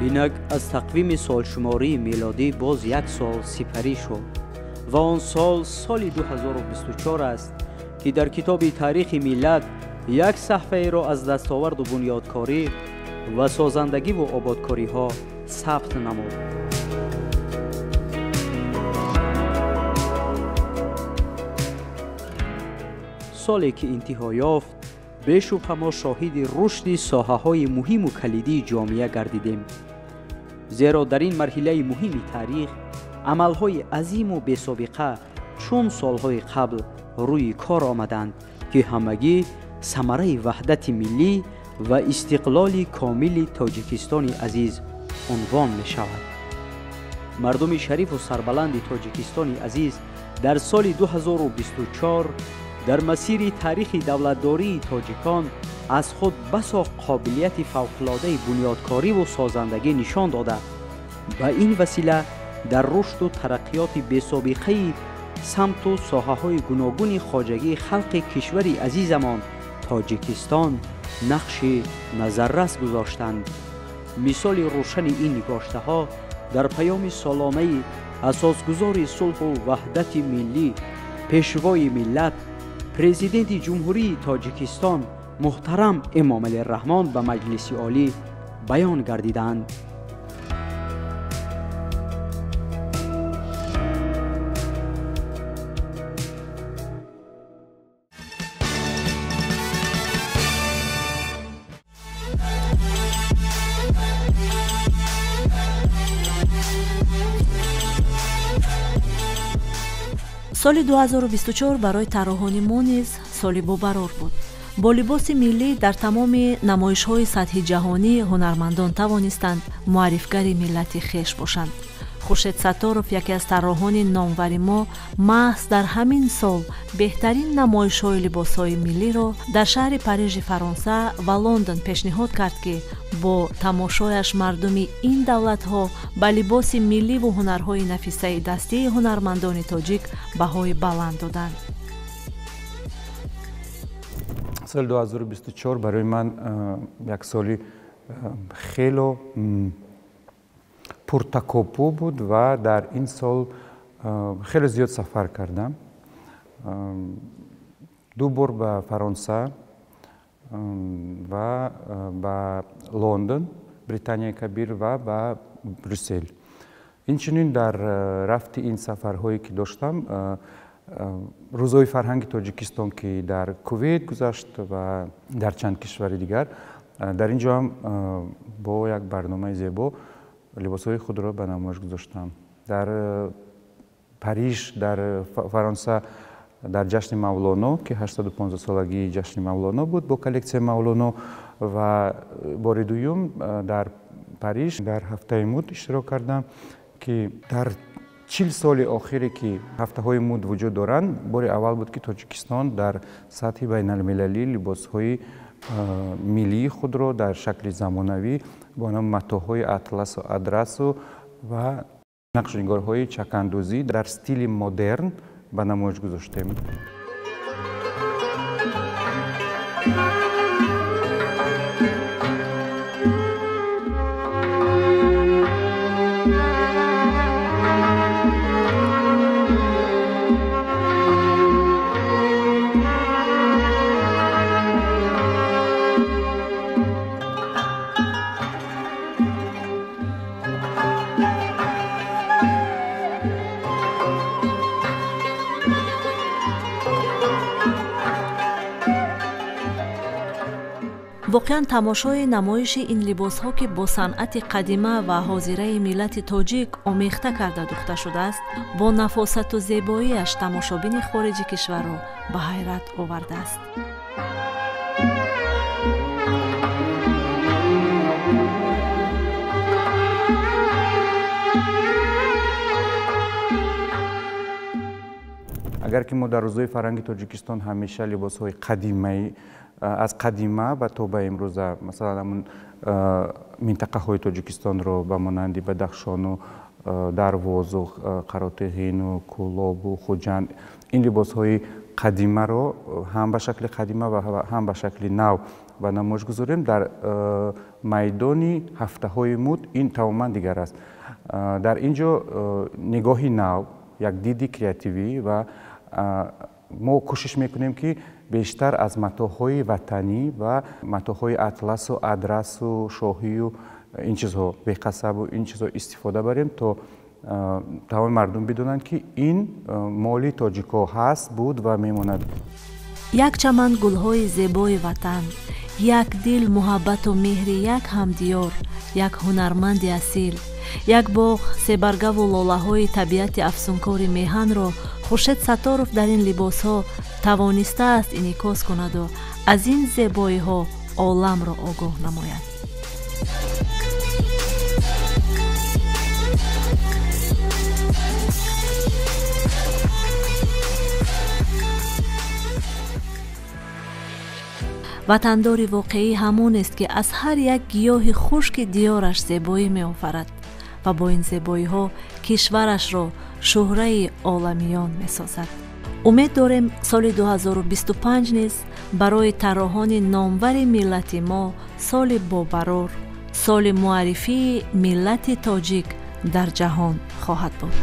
اینک از تقویم سالشماری میلادی باز یک سال سپری شد و آن سال 2024 است که در کتاب تاریخ ملت یک صفحه را از دستاورد و بنیادکاری و سازندگی و آبادکاری ها ثبت نمود. سالی که انتها یافت، بیشتر ما شاهد رشد ساحه‌های مهم و کلیدی جامعه گردیدیم. زیرا در این مرحله مهم تاریخ عملهای عظیم و بی‌سابقه چون سالهای قبل روی کار آمدند که همگی ثمره وحدت ملی و استقلال کامل تاجیکستان عزیز عنوان می شود. مردم شریف و سربلند تاجیکستان عزیز در سال 2024 در مسیر تاریخ دولتداری تاجیکان از خود بسا قابلیت فوق‌العاده بنیادکاری و سازندگی نشان داده و این وسیله در رشد و ترقیات بی‌سابقه سمت و ساحه‌های گوناگون خواجگی خلق کشور عزیزمان تاجیکستان نقش نظررس گذاشتند. مثال روشن این نگاشته‌ها در پیام سالانه اساسگزار صلح و وحدت ملی پیشوای ملت پرزیدنت جمهوری تاجیکستان محترم امام علی الرحمن به مجلس عالی بیان گردیدند. سال 2024 برای طراحان ما نیز سالی باقرار بود. با لباس ملی در تمام نمایش‌های سطح جهانی هنرمندان توانستند معرفی‌گر ملت خویش باشند. خورشید ستاروف یکی از طراحان نامور ما محض در همین سال بهترین نمایش‌های لباس‌های ملی را در شهر پاریژ فرانسه و لندن پیشنهاد کرد که با تماشایش مردم این دولت‌ها به لباس ملی و هنرهای نفیسه دستی هنرمندان تاجیک بهای بلند دادند. سال 2024 برای من یک سالی خیلی پرتکاپو بود و در این سال خیلی زیاد سفر کردم. 2 بار به فرانسه و به لندن، بریتانیای کبیر و به بروکسل. اینچنین در رفت این سفرهایی که داشتم روزهای فرهنگ تاجیکستان که در کویت گذشت و در چند کشور دیگر، در اینجا هم با یک برنامه زیبا لباسهای خود را به نمایش گذاشتم. در پاریژ، در فرانسه در جشن مولانا که 85 سالگی جشن مولانا بود با کلکسیون مولانا و بار دوم در پاریژ در هفته مد اشتراک کردم که در 40 سال آخری که هفته های مد وجود دارند بار اول بود که تاجیکستان در سطح بین المللی لباس های ملی خود را در شکل زمانوی با نام متاح‌های اطلس و ادرس و نقش‌نگارهای چکاندوزی در استیل مدرن به نمایش گذاشتیم. воқеан тамошои намоиши ин либосҳо ки бо санъати қадима ва ҳозираи миллати тоҷик омехта карда духта шудааст, бо нафосату зебоияш тамошобини хориҷи кишварро ба ҳайрат овардааст. агар ки мо дар рӯзҳои фарҳанги тоҷикистон ҳамеша либосҳои қадимаи аз қадима ва то ба имрӯза масалан ҳамун минтақаҳои тоҷикистонро ба монанди бадахшону дарвозу қаротиғину кӯлобу хуҷанд ин либосҳои қадимаро ҳам ба шакли қадима ва ҳам ба шакли нав ба намоиш гузорем дар майдони ҳафтаҳои муд ин тамоман дигар аст. дар ин ҷо нигоҳи нав як диди креативӣ ва мо кӯшиш мекунем ки бештар аз матоъҳои ватанӣ ва матоъҳои атласу адрасу шоҳию ин чизҳо беқасабу ин чизҳо истифода барем то тамоми мардум бидонанд ки ин моли тоҷикҳо ҳаст буд ва мемонад. як чаман гулҳои зебои ватан, як дил муҳаббату меҳри як ҳамдиёр, як ҳунарманди асил, як боғ себаргаву лолаҳои табиати афсункори меҳанро хуршед сатторов дар ин либосҳо тавонистааст инъикос кунаду аз ин зебоиҳо оламро огоҳ намояд. ватандори воқеӣ ҳамонест ки аз ҳар як гиёҳи хушки диёраш зебоӣ меофарад ва бо ин зебоиҳо кишварашро шӯҳраи оламиён месозад. умед дорем соли 2025 низ барои тарроҳони номвари миллати мо соли бобарор, соли муаррифии миллати тоҷик дар ҷаҳон хоҳад буд.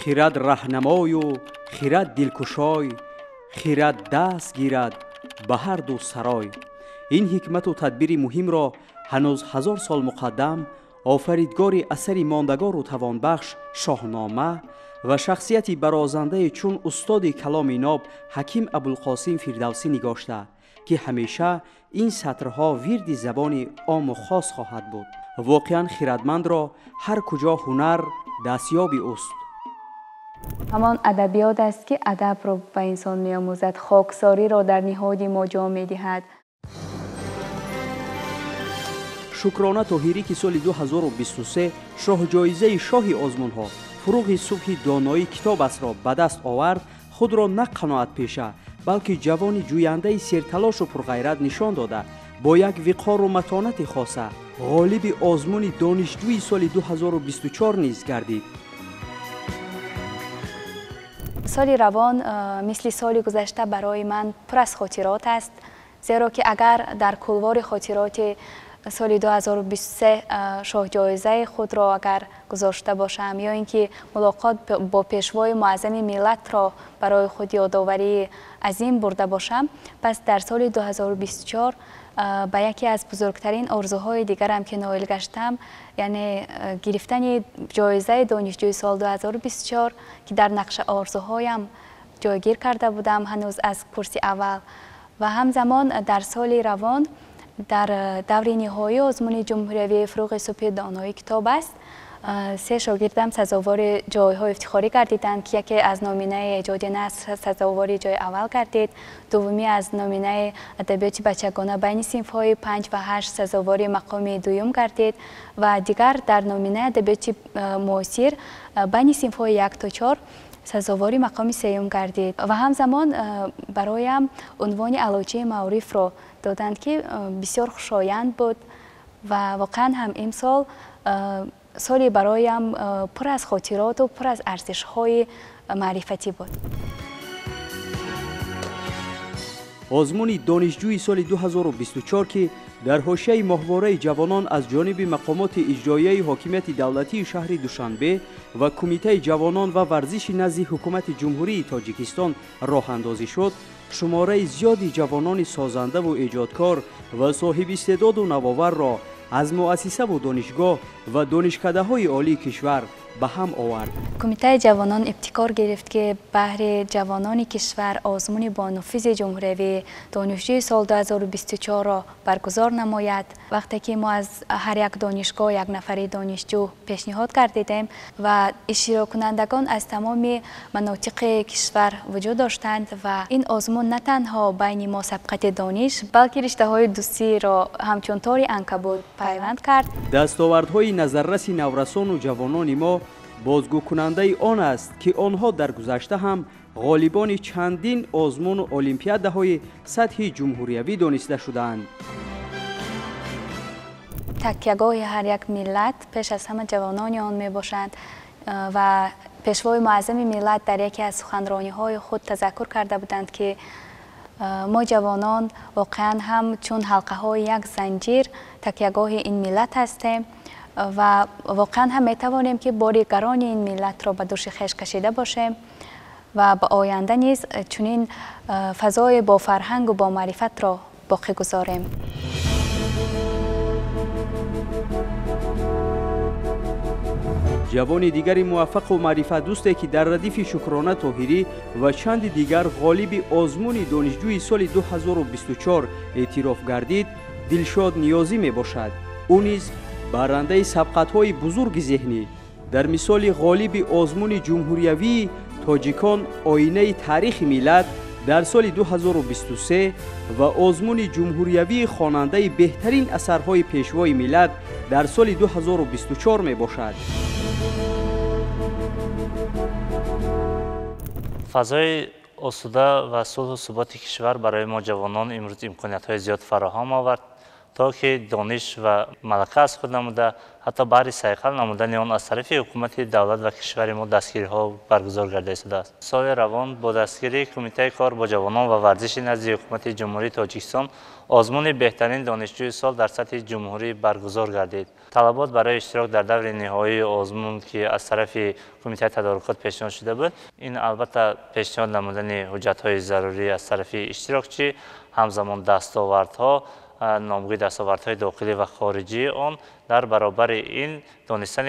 خیرد رهنمای و خیرد دلکشای، خیرد دست گیرد به هر دو سرای. این حکمت و تدبیر مهم را هنوز 1000 سال مقدم آفریدگار اثری ماندگار و توانبخش شاهنامه و شخصیتی برازنده چون استاد کلام ناب حکیم ابوالقاسم فردوسی نگاشته که همیشه این سطرها ورد زبان عام و خاص خواهد بود. واقعا خیرتمند را هر کجا هنر دستیابی است. همان ادبیات است که ادب را به انسان می‌آموزد، خاکساری را در نهاد ما جا می‌دهد. شکرانه طاهری که سال 2023 شاه جایزه شاه آزمون‌ها فروغ صبح دانایی کتاب است را به دست آورد، خود را نه قناعت پیشه بلکه جوان جوینده سرتلاش و پرغیرت نشان داده با یک وقار و متانت خاصه غالب آزمون دانشجوی سال 2024 نیز گردید. سال روان مثل سال گذشته برای من پر از خاطرات است، زیرا که اگر در کلوار خاطرات سال 2023 شاه جایزه خود را اگر گذاشته باشم یا اینکه ملاقات با پیشوای معظم ملت را برای خود یادآوری عظیم برده باشم، پس در سال 2024 به یکی از بزرگترین آرزوهای دیگرم که نائل گشتم، یعنی گرفتن جایزه دانشجوی سال 2024 که در نقش آرزوهایم جایگیر کرده بودم هنوز از کرسی اول، و همزمان در سال روان در دور نهایی آزمون جمهوری فروغ صبح دانایی کتاب است. 3 شاگردم سزاوار جایهای افتخاری گردیدند که یکی از نامینه ایجاد نثر سزاوار جای اول گردید، دومی از نامینه ادبیات بچگانه بین صنف‌های 5 و 8 سزاوار مقام دوم گردید و دیگر در نامینه ادبیات معاصر بین صنف‌های 1 تا 4 سزاوار مقام سوم گردید و همزمان برایم عنوان علاجه معارف را دادند که بسیار خوشایند بود و واقعا هم امسال سالی برایم پر از خاطرات و پر از ارزش‌های معرفتی بود. آزمون دانشجوی سال 2024 که در حوزه ماهواره جوانان از جانب مقامات اجرایی حاکمیت دولتی شهر دوشنبه و کمیته جوانان و ورزش نزد حکومت جمهوری تاجیکستان راه اندازی شد، شماره زیادی جوانان سازنده و ایجادکار و صاحب استعداد و نوآور را از مؤسسه و دانشگاه و دانشکده‌های عالی کشور به هم آورد. کمیته جوانان ابتکار گرفت که بهر جوانان کشور آزمون با نفوذ جمهوری دانشجوی سال 2024 را برگزار نماید. وقتی که ما از هر یک دانشگاه یک نفر دانشجو پیشنهاد کردیم و اشتراک کنندگان از تمام مناطق کشور وجود داشتند و این آزمون نه تنها بین ما سبقت دانش بلکه رشته های دوستی را همچون تار عنکبوت پیوند کرد. دستاوردهای نظررس نورسان و جوانان ما بازگو کننده آن است که آنها در گذشته هم غالبان چندین آزمون و المپیادهای سطح جمهوریوی دانسته شدند. تکیهگاه هر یک ملت پیش از همه جوانان آن می باشند و پیشوای معظم ملت در یکی از سخنرانی‌های خود تذکر کرده بودند که ما جوانان واقعا هم چون حلقه های یک زنجیر تکیهگاه این ملت هستیم و واقعا هم می توانیم که بار گران این ملت را به دوش خویش کشیده باشیم و به آینده نیز چنین فضای با فرهنگ و با معرفت را باقی گذاریم. جوان دیگر موفق و معرفت دوستی که در ردیف شکرانه طاهری و چند دیگر غالب آزمون دانشجوی سال 2024 اعتراف گردید، دلشاد نیازی می باشد. او نیز برنده سبقت‌های بزرگ ذهنی در مثال غالب آزمون جمهوریوی تاجیکان آینه تاریخ ملت در سال 2023 و آزمون جمهوریوی خواننده بهترین اثرهای پیشوای ملت در سال 2024 می باشد. فضای آسوده و صلح و ثبات کشور برای ما جوانان امروز امکانیت‌های زیاد فراهم آورد تا که دانش و ملکه از خود نموده حتی بر سیقل نمودن آن از طرف حکومت دولت و کشور ما دستگیری ها برگزار گردیده است. سال روان با دستگیری کمیته کار با جوانان و ورزش نزد حکومت جمهوری تاجیکستان آزمون بهترین دانشجوی سال در سطح جمهوری برگزار گردید. طلبات برای اشتراک در دور نهایی آزمون که از طرف کمیته تدارکات پیشنهاد شده بود، این البته پیشنهاد نمودن حجت‌های ضروری از طرف اشتراکچی، همزمان دستاوردها، نامگوی دستاوردهای داخلی و خارجی آن در برابر این دانستن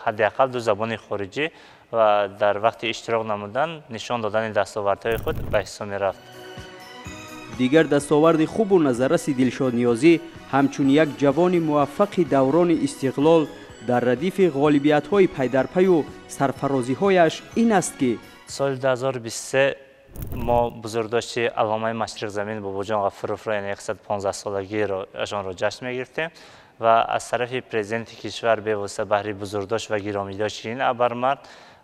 حداقل 2 زبان خارجی و در وقت اشتراک نمودن نشان دادن دستاوردهای خود به حساب می‌رفت. دیگر دستاورد خوب و نظررس دلشاد نیازی همچون یک جوان موفق دوران استقلال در ردیف غالبیت‌های پی در پی و سرفرازی‌هایش این است که سال 2023 ما بزرگداشت علامه مشرق زمین باباجان غفورов را یعنی 115 سالگی را جشن می‌گرفتیم و از طرف پرزیدنت کشور به واسطه بهره بزرگداشت و گرامیداشت این ابرمرد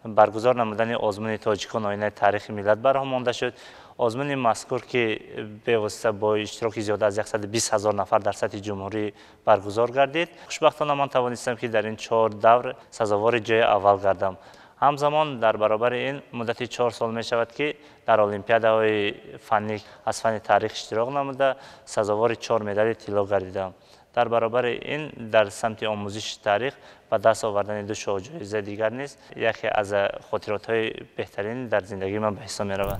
برگزار نمودن آزمون تاجیکان آینه تاریخ ملت برهم مانده شد. آزمون مذکور که به واسطه با اشتراک زیاد از 120,000 نفر در سطح جمهوری برگزار گردید. خوشبختانه من توانستم که در این 4 دور سزاوار جای اول گردم. همزمان در برابر این مدت 4 سال می شود که در المپیادهای فنی از فن تاریخ اشتراک نموده سزاوار 4 مدال طلا گردیدم. در برابر این در سمت آموزش تاریخ و دست آوردن 2 جایزه دیگر نیز یکی از خاطرات‌های بهترین در زندگی من به حساب می رود.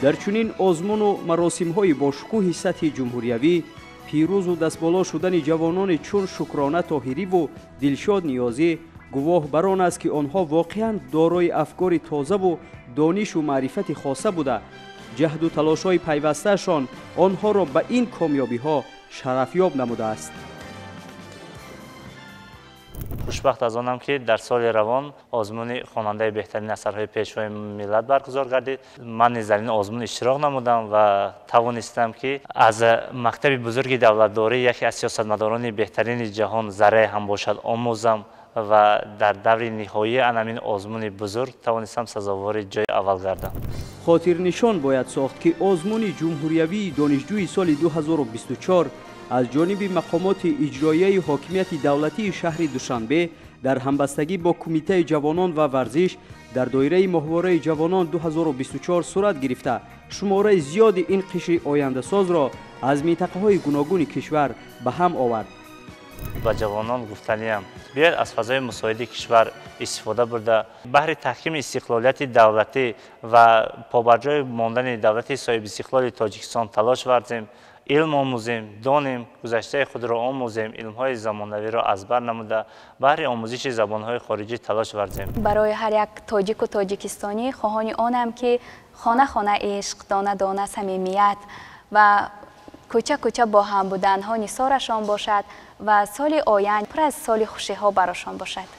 در چنین آزمون و مراسم‌های با شکوه سطح جمهوریوی پیروز و دستبالا شدن جوانان چون شکرانه طاهری و دلشاد نیازی گواه بر آن است که آنها واقعاً دارای افکار تازه و دانش و معرفت خاصه بوده. جهد و تلاش‌های پیوسته‌شان آنها را به این کامیابی‌ها شرفیاب نموده است. خوشبخت از آنم که در سال روان آزمون خواننده بهترین اثرهای پیشوای ملت برگزار گردید. من نیز در این آزمون اشتراک نمودم و توانستم که از مکتب بزرگ دولتداری یکی از سیاستمداران بهترین جهان ذره هم باشد آموزم و در دور نهایی همین آزمون بزرگ توانستم سزاوار جای اول گردم. خاطر نشان باید ساخت که آزمون جمهوریوی دانشجوی سال 2024 از جانب مقامات اجرایی حاکمیت دولتی شهر دوشنبه дар ҳамбастагӣ бо Кумитаи ҷавонон ва варзиш дар доираи моҳвораи ҷавонон 2024 сурат гирифта, шумораи зиёди ин қишри ояндасозро аз минтақаҳои гуногуни кишвар ба ҳам овард. ба ҷавонон гуфтаниям биёед аз фазои мусоиди кишвар истифода бурда баҳри таҳкими истиқлолияти давлатӣ ва побарҷои мондани давлати соҳибистиқлоли Тоҷикистон талош варзем, илм омӯзем, донем, гузаштаи худро омӯзем, илмҳои замонавиро аз бар намуда баҳри омӯзиши забонҳои хориҷӣ талош варзем. барои ҳар як тоҷику тоҷикистонӣ хоҳони онам ки хона хона ишқ, дона дона самимият ва кӯча кӯча бо ҳам буданҳо нисорашон бошад ва соли оянд пур аз соли хушиҳо барошон бошад.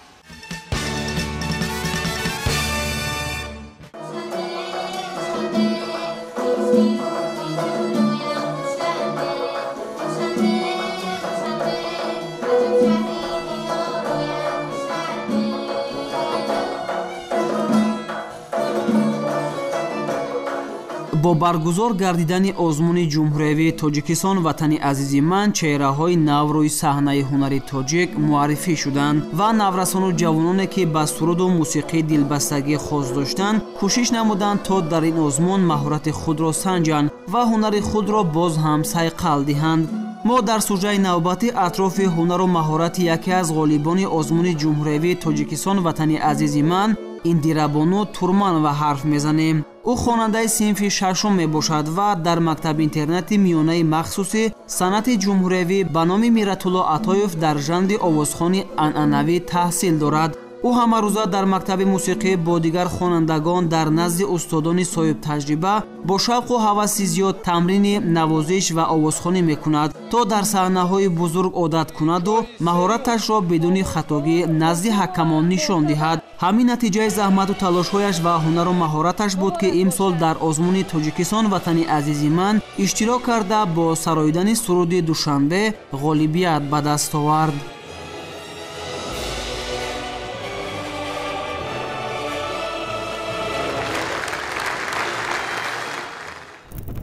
бо баргузор гардидани озмуни ҷумҳуриявии Тоҷикистон ватани азизи ман чеҳраҳои нав рӯи саҳнаи ҳунари тоҷик муаррифӣ шуданд ва наврасону ҷавононе ки ба суруду мусиқии дилбастагӣ хос доштанд кӯшиш намуданд то дар ин озмун маҳорати худро санҷанд ва ҳунари худро боз ҳам сайқал диҳанд. мо дар сужаи навбатӣ атрофи ҳунару маҳорати яке аз ғолибони озмуни ҷумҳуриявии Тоҷикистон ватани азизи ман Индирабону Турманова ҳарф мезанем. ӯ хонандаи синфи шашум мебошад ва дар мактаби интернати миёнаи махсуси санъати ҷумҳуриявӣ ба номи Миратулло Атоев дар жанри овозхони анъанавӣ таҳсил дорад. ӯ ҳамарӯза дар мактаби мусиқӣ бо дигар хонандагон дар назди устодони соҳибтаҷриба бо шавқу ҳаваси зиёд тамрини навозиш ва овозхонӣ мекунад, то дар саҳнаҳои бузург одат кунаду маҳораташро бидуни хатогӣ назди ҳакамон нишон диҳад. ҳамин натиҷаи заҳмату талошҳояш ва ҳунару маҳораташ буд ки имсол дар озмуни Тоҷикистон ватани азизи ман иштирок карда бо сароидани суруди Душанбе ғолибият ба даст овард.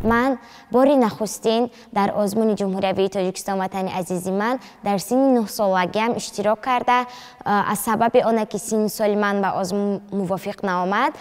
ман бори нахустин дар озмуни ҷумҳуриявии Тоҷикистон ватани азизи ман дар синни 9 солагиам иштирок карда аз сабаби оне ки синни соли ман ба озмун мувофиқ наомад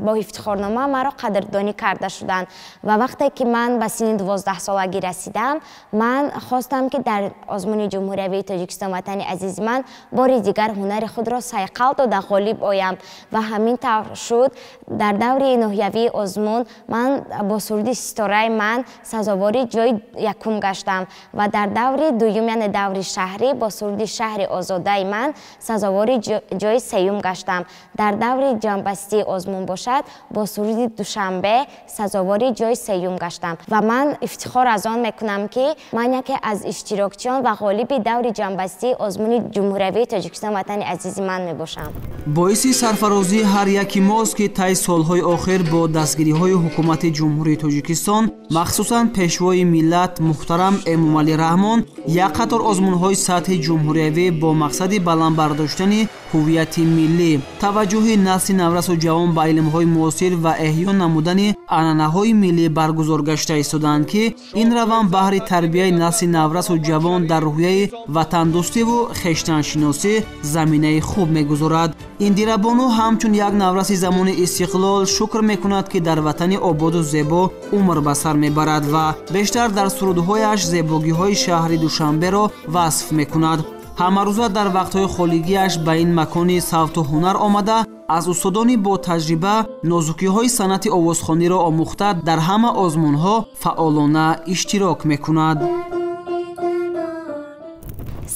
бо ифтихорнома маро қадрдонӣ карда шуданд ва вақте ки ман ба синни 12 солагӣ расидам ман хостам ки дар озмуни ҷумҳуриявии Тоҷикистон ватани азизи ман бори дигар ҳунари худро сайқал дода ғолиб оям ва ҳамин тавр шуд. дар даври ноҳиявии озмун ман бо суруди Ситораи ман сазовори ҷои якум гаштам ва дар даври дуюм яъне даври шаҳрӣ бо суруди Шаҳри озодаи ман сазовори ҷои сеюм гаштам. дар даври ҷанбастии озмун бошад бо суруди Душанбе сазовори ҷои сеюм гаштам ва ман ифтихор аз он мекунам ки ман яке аз иштирокчиён ва ғолиби даври ҷанбастии озмуни ҷумҳуриявии Тоҷикистон ватани азизи ман мебошам. боиси сарфарозии ҳар яки мост ки таи солҳои охир бо дастгириҳои ҳукумати ҷумҳурии Тоҷикистон махсусан пешвои миллат муҳтарам Эмомалӣ Раҳмон як қатор озмунҳои сатҳи ҷумҳуриявӣ бо мақсади баландбардоштани ҳуввияти миллӣ, таваҷҷӯҳи насли наврасу ҷавон ба илмҳои муосир ва эҳё намудани анъанаҳои миллӣ баргузор гашта истоданд ки ин раванд баҳри тарбияи насли наврасу ҷавон дар рӯҳияи ватандӯстиву хештаншиносӣ заминаи хуб мегузорад. Индирабону ҳамчун як навраси замони истиқлол шукр мекунад ки дар ватани ободу зебо умр ба сар мебарад ва бештар дар сурудҳояш зебогиҳои шаҳри Душанберо васф мекунад. ҳамарӯза дар вақтҳои холигиаш ба ин макони савту ҳунар омада аз устодони бо таҷриба нозукиҳои санъати овозхониро омӯхта дар ҳама озмунҳо фаъолона иштирок мекунад.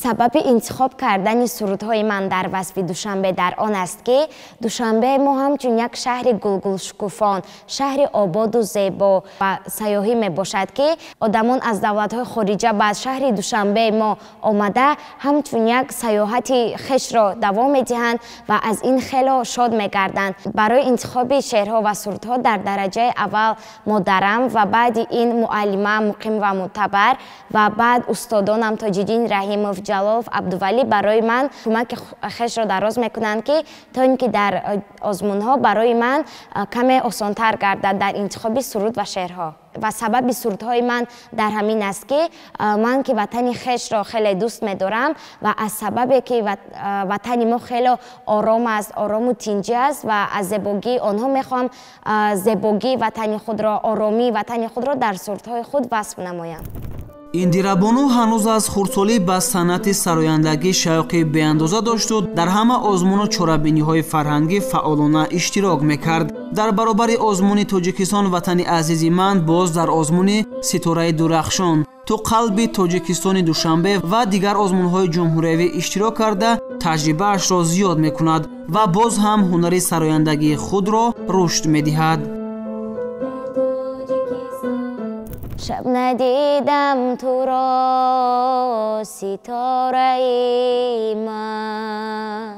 сабаби интихоб кардани сурудҳои ман дар васфи Душанбе дар он аст ки Душанбе мо ҳамчун як шаҳри гулгулшукуфон, шаҳри ободу зебо ва сайёҳӣ мебошад ки одамон аз давлатҳои хориҷа ба шаҳри Душанбе мо омада ҳамчун як сайёҳати хешро давом медиҳанд ва аз ин хело шод мегарданд. барои интихоби шеърҳо ва сурудҳо дар дараҷаи аввал модарам ва баъди ин муаллима муқим ва мӯътабар ва баъд устодонам Тоҷиддин Раҳимов, Ҷалолов, Абдувалӣ барои ман кӯмаки хешро дароз мекунанд ки то ин ки дар озмунҳо барои ман каме осонтар гардад дар интихоби суруд ва шеърҳо. و سبب سردهای من در همین است که من که وطن خویش را خیلی دوست می‌دارم و از سببی که وطن ما خیلی آرام است، آرام و تنجی است و از زیبایی آنها می‌خوام زیبایی وطن خود را، آرامی وطن خود را در سردهای خود وصف نمایم. индирабону ҳанӯз аз хурдсолӣ ба санъати сарояндагӣ шавқи беандоза дошту дар ҳама озмуну чорабиниҳои фарҳангӣ фаъолона иштирок мекард. дар баробари озмуни тоҷикистон ватани азизи ман боз дар озмуни ситораи дурахшон ту қалби тоҷикистони душанбе ва дигар озмунҳои ҷумҳуриявӣ иштирок карда таҷрибаашро зиёд мекунад ва боз ҳам ҳунари сарояндагии худро рушд медиҳад. شب ندیدم تو را ستاره من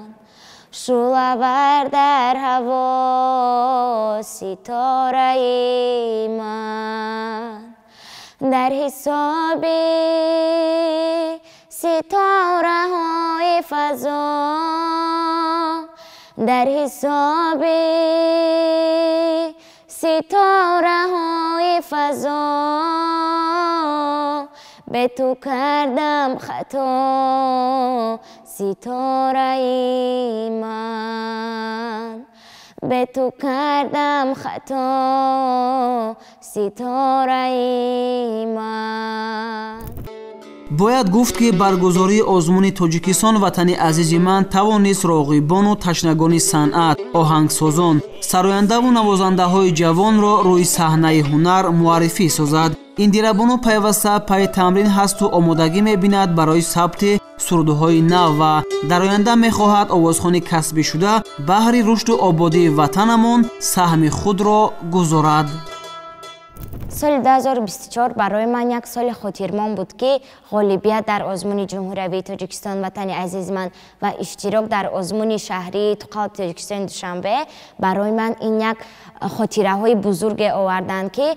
شعله‌ور در هوا ستاره من در حساب ستاره های فضا در حساب ستاره های فضا به تو کردم خطا ستاره من به تو کردم خطا ستاره من. бояд гуфт ки баргузории озмуни тоҷикистон ватани азизи ман тавонист роғибону ташнагони санъат, оҳангсозон, сарояндаву навозандаҳои ҷавонро рӯи саҳнаи ҳунар муаррифӣ созад. индирабону пайваста пай тамрин ҳасту омодагӣ мебинад барои сабти сурдуҳои нав ва дар оянда мехоҳад овозхони касбишуда баҳри рушду ободии ватанамон саҳми худро гузорад. سال 2024 برای من یک سال خاطرمان بود که غالبیت در آزمون جمهوری تاجیکستان وطن عزیز من و اشتراک در آزمون شهری تو قلب تاجیکستان دوشنبه برای من این یک خاطره های بزرگ آوردن که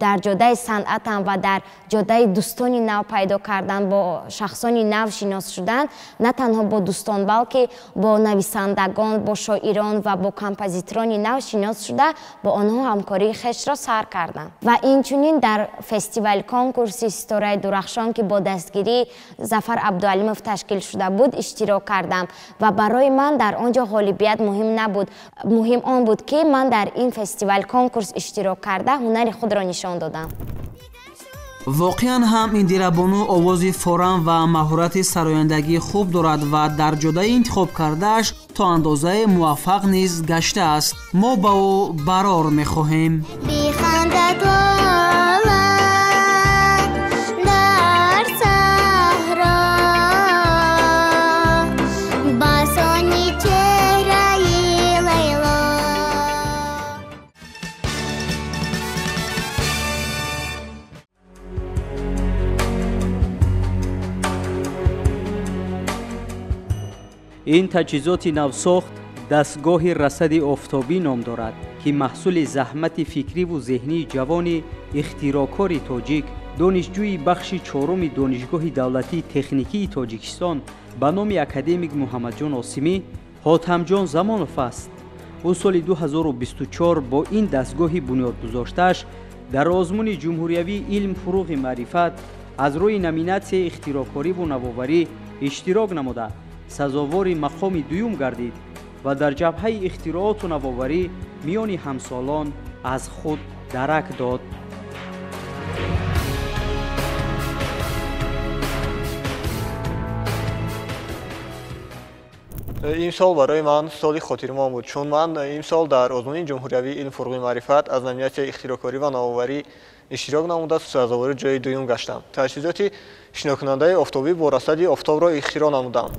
در جاده صنعتم و در جاده دوستانی نو پیدا کردن، با شخصانی نو شناس شدن، نه تنها با دوستان بلکه با نویسندگان، با شاعران و با کمپوزیتورانی نو شناس شده با آنها همکاری خویش را سر کردم. و اینچنین در فستیوال کنکورس ستاره درخشان که با دستگیری ظفر عبدالعلیموف تشکیل شده بود اشتراک کردم و برای من در آنجا غالبیت مهم نبود، مهم آن بود که من در این فستیوال کنکورس اشتراک کرده هنر خود را نشان دادم. воқеан ҳам индирабону овози форан ва маҳорати сарояндагии хуб дорад ва дар ҷодаи интихоб кардааш то андозае муваффақ низ гаштааст. мо ба ӯ барор мехоҳем. این تجهیزات نوساخت دستگاه رصد آفتابی نام دارد که محصول زحمت فکری و ذهنی جوان اختراعکار تاجیک دانشجوی بخش چهارم دانشگاه دولتی تکنیکی تاجیکستان به نام اکادمیک محمدجان عاصمی حاتمجان زمانوف است. او سال 2024 با این دستگاه بنیاد گذاشته‌اش در آزمون جمهوریوی علم فروغ معرفت از روی نامیناسیون اختراعکاری و نوآوری اشتراک نموده سزاوار مقام دوم گردید و در جبهه اختراعات و نوآوری میان همسالان از خود درک داد. این سال برای من سالی خاطرمان بود چون من این سال در آزمون جمهوریوی علم فروغ معرفت از نامیناسیون اختراعکاری و نوآوری اشتراک نموده سزاوار جای دوم گشتم. تجهیزات شناکننده آفتابی با رصد آفتاب را اختراع نمودم.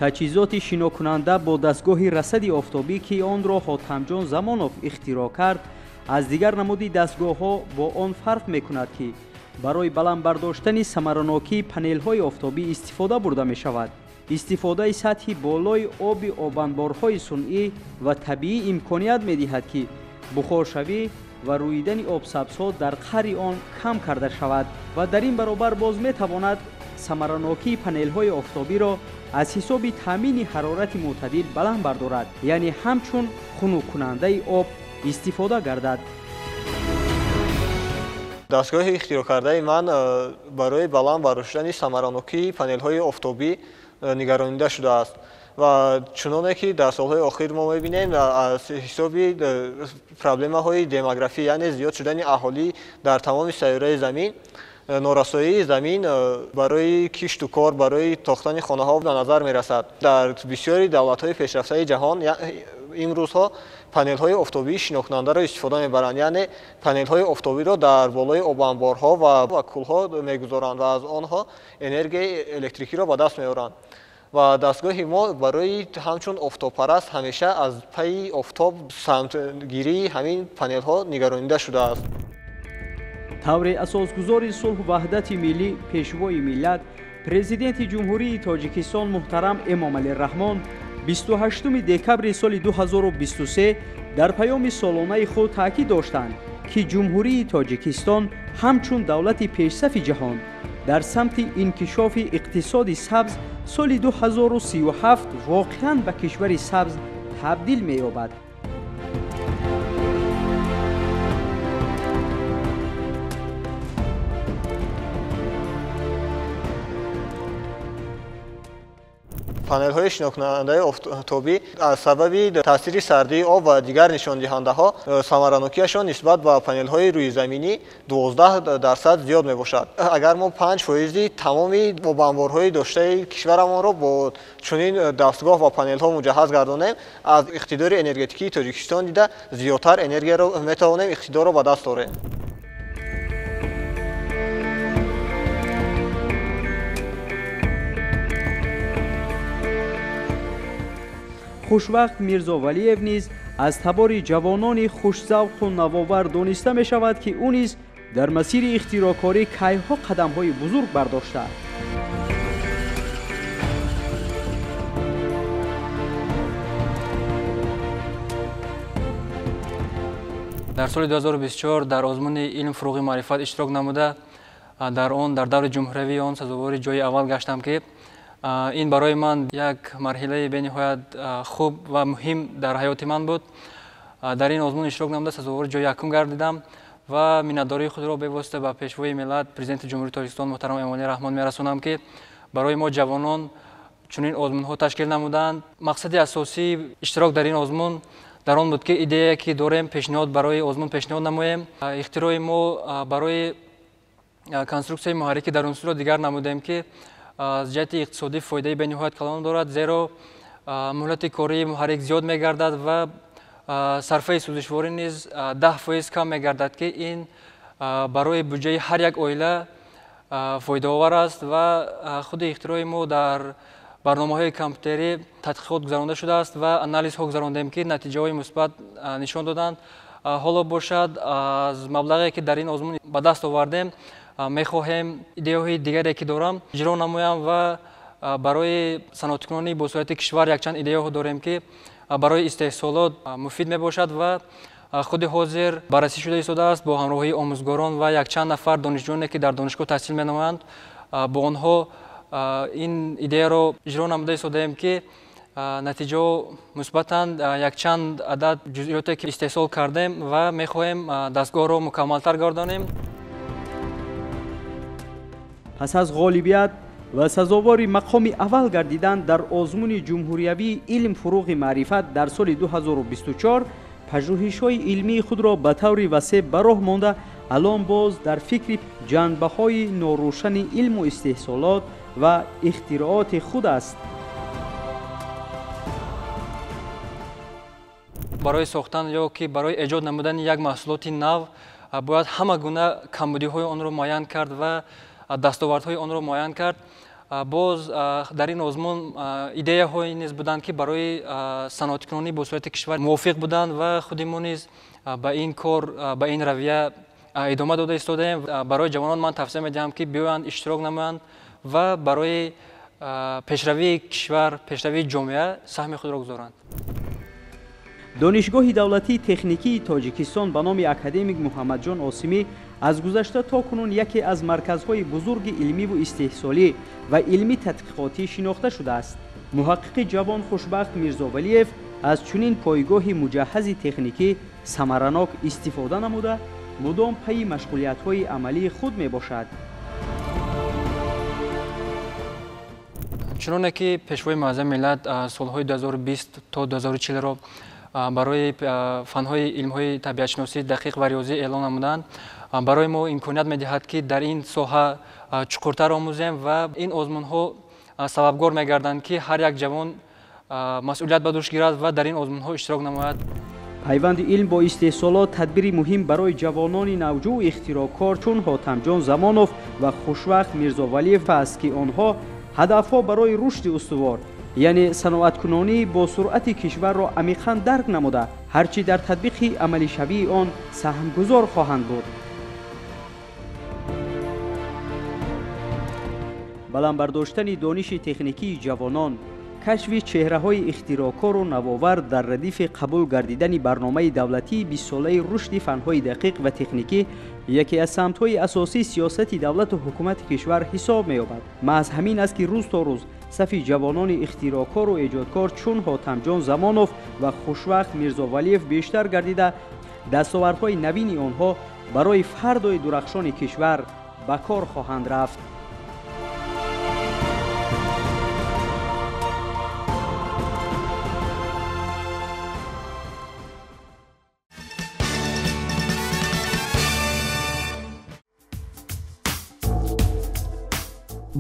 تجهیزات شناکننده با دستگاه رصد آفتابی که آن را حاتمجان زمانوف اختراع کرد از دیگر نمودی دستگاه ها با آن فرق میکند که برای بلند برداشتن ثمرناکی پنل های آفتابی استفاده برده می شود. استفاده سطح بالای آبانبارهای صنعی و طبیعی امکانیت می دهد که بخارشوی و رویدن آبسبزها در قعر آن کم کرده شود و در این برابر باز می تواند самаранокии панелҳои офтобиро аз ҳисоби таъмини ҳарорати мӯътадил баланд бардорад, яъне ҳамчун хунуккунандаи об истифода гардад. дастгоҳи ихтироъкардаи ман барои баланд бардоштани самаранокии панелҳои офтобӣ нигаронида шудааст ва чуноне ки дар солҳои охир мо мебинем аз ҳисоби проблемаҳои демографӣ, яъне зиёд шудани аҳолӣ дар тамоми сайёраи замин, норасоии замин барои кишту кор, барои тохтани хонаҳо ба назар мерасад. Дар бисёри давлатҳои пешрафтаи ҷаҳон имрӯзҳо панелҳои офтобии шинокунандаро истифода мебаранд, яъне панелҳои офтобиро дар болои обанборҳо ва кӯлҳо мегузоранд ва аз онҳо энергияи электрикиро ба даст меоранд. ва дастгоҳи мо барои ҳамчун офтобпараст ҳамеша аз пайи офтоб самтгирии ҳамин панелҳо нигаронида шудааст. тавре асосгузори сулҳу ваҳдати миллӣ, пешвои миллат, президенти ҷумҳурии тоҷикистон муҳтарам Эмомалӣ Раҳмон 28 декабри соли 2023 дар паёми солонаи худ таъкид доштанд, ки ҷумҳурии тоҷикистон ҳамчун давлати пешсафи ҷаҳон дар самти инкишофи иқтисоди сабз соли 2037 воқеан ба кишвари сабз табдил меёбад. панелҳои шинокунандаи офтобӣ аз сабаби таъсири сардии об ва дигар нишондиҳандаҳо самаранокияшон нисбат ба панелҳои рӯизаминӣ 12% зиёд мебошад. Агар мо 5% тамоми обанборҳои доштаи кишварамонро бо чунин дастгоҳ ва панелҳо муҷаҳҳаз гардонем, аз иқтидори энергетикии Тоҷикистон дида зиёдтар энергияро метавонем иқтидорро ба даст орем. хушвақт Мирзо Валиев низ аз табори ҷавонони хушзавқу навовар дониста мешавад, ки ӯ низ дар масири ихтироъкорӣ кайҳо қадамҳои бузург бардоштааст. дар соли 2024 дар озмуни илм фуруғи маърифат иштирок намуда, дар даври ҷумҳуриявии он сазовори ҷои аввал гаштам, ки ин барои ман як марҳилаи бениҳоят хуб ва муҳим дар ҳаёти ман буд. дар ин озмун иштирок намуда сазовори ҷои якум гардидам ва миннатдории худро бевосита ба пешвои миллат президенти ҷумҳурии Тоҷикистон муҳтарам Эмомалӣ Раҳмон мерасонам, ки барои мо ҷавонон чунин озмунҳо ташкил намуданд. Мақсади асосии иштирок дар ин озмун дар он буд, ки идеяе ки дорем пешниҳод барои озмун пешниҳод намоем. Ихтирои мо барои конструксияи муҳаррики дарунсӯзро дигар намудем, ки аз ҷиҳати иқтисодӣ фоидаи бениҳоят калон дорад, зеро муҳлати кории муҳаррик зиёд мегардад ва сарфаи сӯзишворӣ низ 10% кам мегардад, ки ин барои буҷаи ҳар як оила фоидаовар аст ва худи ихтирои мо дар барномаҳои компютерӣ тадқиқот гузаронда шудааст ва анализҳо гузарондем, ки натиҷаҳои мусбат нишон доданд. ҳоло бошад аз маблағе ки дар ин озмун ба даст овардем, мехоҳем идеяҳои дигаре ки дорам иҷро намоям ва барои саноаткунонии босояти кишвар якчанд идеяҳо дорем, ки барои истеҳсолот муфид мебошад ва худи ҳозир баррасӣ шуда истодааст бо ҳамроҳии омӯзгорон ва якчанд нафар донишҷӯёне, ки дар донишгоҳ таҳсил менамоянд. бо онҳо ин идеяро иҷро намуда истодаем, ки натиҷаҳо мусбатанд. Якчанд адад ҷузъиёте ки истеҳсол кардем ва мехоҳем дастгоҳро мукаммалтар гардонем. пас аз ғолибият ва сазовори мақоми аввал гардидан дар озмуни ҷумҳуриявии илм фуруғи маърифат дар соли 2024 пажӯҳишҳои илмии худро ба таври васеъ ба роҳ монда, алон боз дар фикри ҷанбаҳои норошани илму истеҳсолот ва ихтироъоти худ аст. барои сохтан ё ки барои эҷод намудани як маҳсулоти нав бояд ҳама гуна камбудиҳои онро муайян кард ва дастовардҳои онро муайян кард. боз дар ин озмун идеяҳои низ буданд, ки барои саноаткунонии босояти кишвар мувофиқ буданд ва худи мо низ ба ин кор, ба ин равия идома дода истодаем. барои ҷавонон ман тавсия медиҳам, ки биёянд иштирок намоянд ва барои пешравии кишвар, пешравии ҷомеа саҳми худро гузоранд. донишгоҳи давлатии техникии тоҷикистон ба номи академик муҳаммадҷон осимӣ از گذشته تا کنون یکی از مرکزهای بزرگ علمی و استحصالی و علمی تحقیقاتی شناخته شده است. محقق جوان خوشبخت میرزاولیف از چنین پایگاه مجهز تکنیکی ثمرناک استفاده نموده مدام پی مشغولیت‌های عملی خود میباشد. چنانه که پیشوای معظم ملت سالهای 2020 تا 2040 را برای فنهای علمهای طبیعت شناسی دقیق و ریاضی اعلان نمودند، برای ما امکانیت می‌دهد که در این ساحه چقورتر آموزیم و این آزمون‌ها سببگار می‌گردند که هر یک جوان مسئولیت به دوش گیرد و در این آزمون‌ها اشتراک نماید. پیوند علم با استحصالات تدبیر مهم برای جوانان نوجو و اختراعکار چون حاتمجان زمانوف و خوشوقت میرزاولیف است که آنها هدفها برای رشد استوار یعنی صنعت‌کنانی با سرعت کشور را عمیقاً درک نموده هرچی در تطبیق عملی شوی آن سهمگذار خواهند بود. بلند برداشتن دانش تکنیکی جوانان، کشف چهره‌های اختراعکار و نوآور در ردیف قبول گردیدن برنامه دولتی 20 ساله رشد فن‌های دقیق و تکنیکی یکی از سمت‌های اساسی سیاست دولت و حکومت کشور حساب می‌یابد. محض همین است که روز تا روز صف جوانان اختراعکار و ایجادکار چون حاتمجان زمانوف و خوشوقت میرزاولیف بیشتر گردیده دستاوردهای نوین آنها برای فردای درخشان کشور به کار خواهند رفت.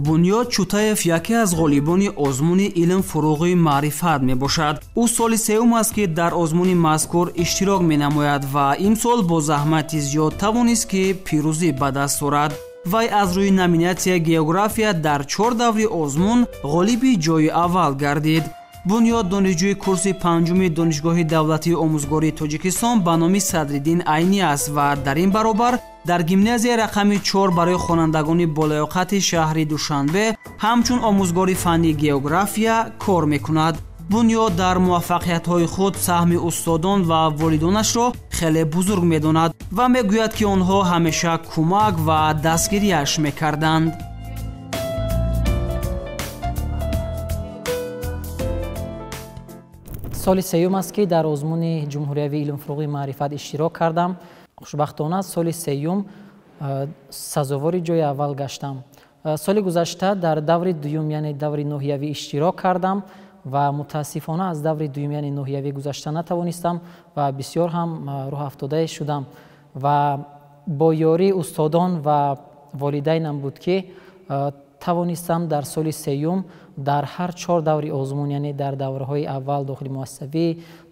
бунёд чутаев яке аз ғолибони озмуни илм фуруғи маърифат мебошад. ӯ соли сеюм аст ки дар озмуни мазкур иштирок менамояд ва имсол бо заҳмати зиёд тавонист ки пирӯзӣ ба даст орад. вай аз рӯи номинатсияи география дар 4 даври озмун ғолиби ҷои аввал гардид. бунёд донишҷӯи курси панҷуми донишгоҳи давлатии омӯзгории тоҷикистон ба номи Садриддин Айнӣ аст ва дар ин баробар дар гимназияи рақами 4 барои хонандагони болоёқати шаҳри Душанбе ҳамчун омӯзгори фанни география кор мекунад. бунёд дар муваффақиятҳои худ саҳми устодон ва волидонашро хеле бузург медонад ва мегӯяд ки онҳо ҳамеша кӯмак ва дастгириаш мекарданд. соли сеюм аст ки дар озмуни ҷумҳуриявии илмфуруғи маърифат иштирок кардам. хушбахтона соли сеюм сазовори ҷои аввал гаштам. соли гузашта дар даври дуюм яъне даври ноҳиявӣ иштирок кардам ва мутаассифона аз даври дуюм яъне ноҳиявӣ гузашта натавонистам ва бисёр ҳам рӯҳафтода шудам ва бо ёрии устодон ва волидайнам буд ки тавонистам дар соли сеюм дар ҳар 4 даври озмун яъне дар давраҳои аввал дохили муассисавӣ,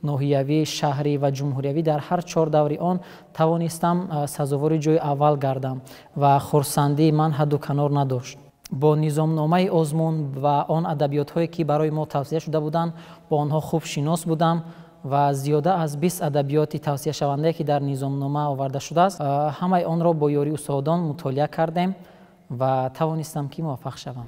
ноҳиявӣ, шаҳрӣ ва ҷумҳуриявӣ дар ҳар 4 даври он тавонистам сазовори ҷои аввал гардам ва хурсандии ман ҳадду канор надошт. бо низомномаи озмун ва он адабиётҳое ки барои мо тавсия шуда буданд бо онҳо хуб шинос будам ва зиёда аз 20 адабиёти тавсияшавандае ки дар низомнома оварда шудааст ҳамаи онро бо ёрии устодон мутолиа кардем ва тавонистам ки муваффақ шавам.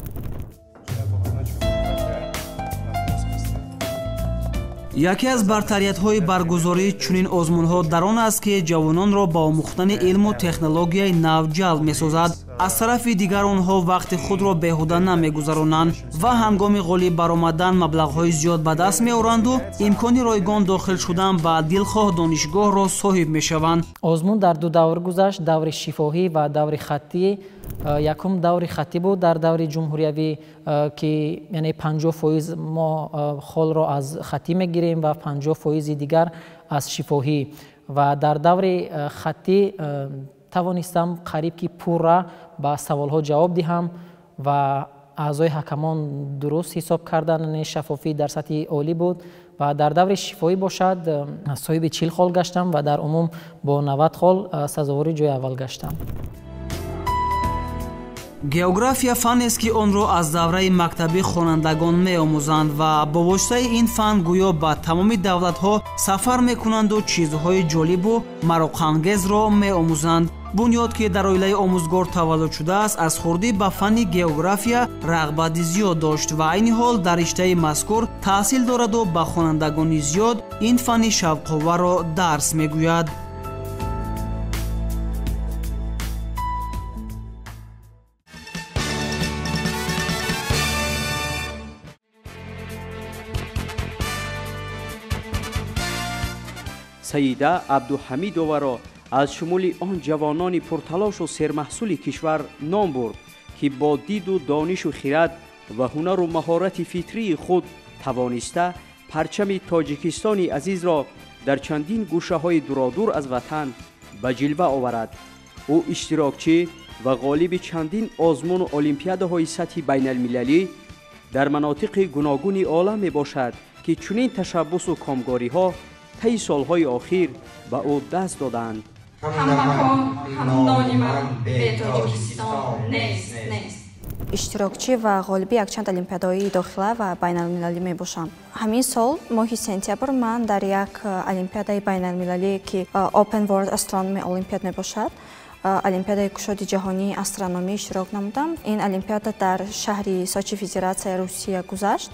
яке аз бартариятҳои баргузории чунин озмунҳо дар он аст ки ҷавононро ба омӯхтани илму технологияи нав ҷалб месозад. аз тарафи дигар онҳо вақти худро беҳуда намегузаронанд ва ҳангоми ғолиб баромадан маблағҳои зиёд ба даст меоранду имкони ройгон дохил шудан ба дилхоҳ донишгоҳро соҳиб мешаванд. озмун дар ду давр гузашт, даври шифоҳӣ ва даври хаттӣ. якум даври хаттӣ буд дар даври ҷумҳуриявӣ ки яъне 50% мо холро аз хаттӣ мегирем ва 50% дигар аз шифоҳӣ ва дар даври хаттӣ тавонистам қариб ки пурра ба саволҳо ҷавоб диҳам ва аъзои ҳакамон дуруст ҳисоб кардан шаффофӣ дар сатҳи олӣ буд ва дар даври шифоӣ бошад соҳиби 40 хол гаштам ва дар умум бо 90 хол сазовори ҷои аввал гаштам. география фаннест ки онро аз давраи мактаби хонандагон меомӯзанд ва бо воситаи ин фан гӯё ба тамоми давлатҳо сафар мекунанду чизҳои ҷолибу мароқангезро меомӯзанд. бунёд ки дар оилаи омӯзгор таваллуд шудааст аз хурдӣ ба фанни география рағбати зиёд дошт ва айни ҳол дар риштаи мазкур таҳсил дораду ба хонандагони зиёд ин фанни шавқоварро дарс мегӯяд. سیده عبدالحمیدова را از شمول آن جوانان پرتلاش و سرمحصول کشور نام برد که با دید و دانش و خرد و هنر و مهارت فطری خود توانسته پرچم تاجیکستان عزیز را در چندین گوشه های دورادور از وطن به جلوه آورد. او اشتراکچی و غالب چندین آزمون و المپیادهای سطح بین المللی در مناطق گوناگون عالم می باشد که چنین تشبس و کامگاری ها طی سالهای آخر به او دست دادند. иштирокчӣ ва ғолиби якчанд олимпиадаҳои дохила ва байналмилалӣ мебошам. ҳамин сол моҳи сентябр ман дар як олимпиадаи байналмилалӣ ки Open World Astronomy Olympiad мебошад, олимпиадаи кушоди ҷаҳонии астрономӣ иштирок намудам. Ин олимпиада дар шаҳри Сочи, Федератсияи Русия гузашт.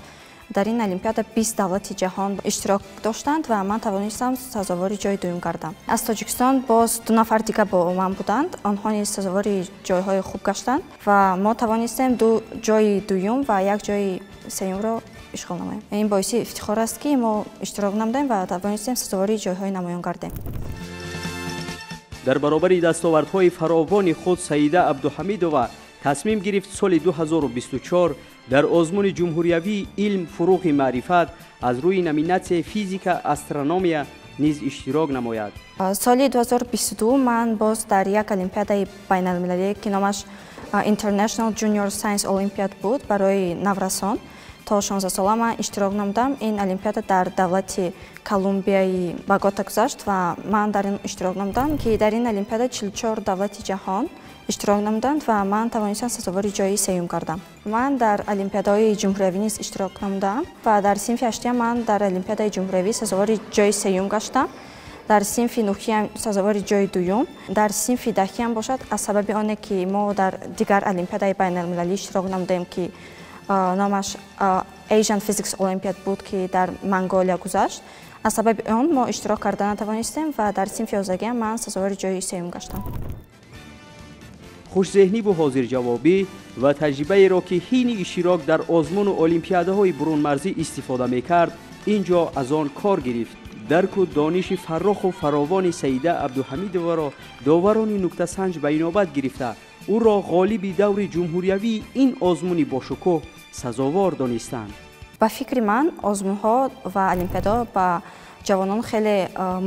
дар ин олимпиада 20 давлати ҷаҳон иштирок доштанд ва ман тавонистам сазовори ҷои дуюм гардам. Аз Тоҷикистон боз ду нафар дига бо ман буданд, онҳо низ сазовори ҷойҳои хуб гаштанд ва мо тавонистем ду ҷои дуюм ва як ҷои сеюмро ишғол намоем. Ин боиси ифтихор аст ки мо иштирок намудем ва тавонистем сазовори ҷойҳои намоён гардем. дар баробари дастовардҳои фаровони худ Саида Абдухамидова тасмим гирифт соли 2024 дар озмуни ҷумҳуриявии илм, фуруғи маърифат аз рӯи номинатсияи физика, астрономия низ иштирок намояд. соли 2022 ман боз дар як олимпиадаи байналмилалӣ ки номаш International Junior Science Olympiad буд барои наврасон. То 16 сола ман иштирок намудам. Ин олимпиада дар давлати Колумбияи Богота гузашт ва ман дар ин иштирок намудам ки дар ин олимпиада 44 давлати ҷаҳон иштирок намуданд ва ман тавонистам сазовори ҷои сеюм гардам. Ман дар олимпиадаҳои ҷумҳуриявӣ низ иштирок намудам ва дар синфи ҳаштум ман дар олимпиадаи ҷумҳуриявӣ сазовори ҷои сеюм гаштам. дар синфи нӯҳум сазовори ҷои дуюм, дар синфи даҳум бошад аз сабаби оне ки мо дар дигар олимпиадаи байналмилалӣ иштирок намудем ки номаш Asian Physics Olympiad буд ки дар Монголия гузашт. аз сабаби он мо иштирок карда натавонистем ва дар синфи 11 ман сазовори ҷои сеюм гаштам. хушзеҳниву ҳозирҷавобӣ ва таҷрибаеро ки ҳини иштирок дар озмуну олимпиадаҳои бурунмарзӣ истифода мекард, инҷо аз он кор гирифт. дарку дониши фарроху фаровони Саида Абдухамидоваро доварони нуктасанҷ ба инобат гирифта, ӯро ғолиби даври ҷумҳуриявии ин озмуни бошукӯҳ сазовор донистанд. ба фикри ман озмунҳо ва олимпиадаҳо ба ҷавонон хеле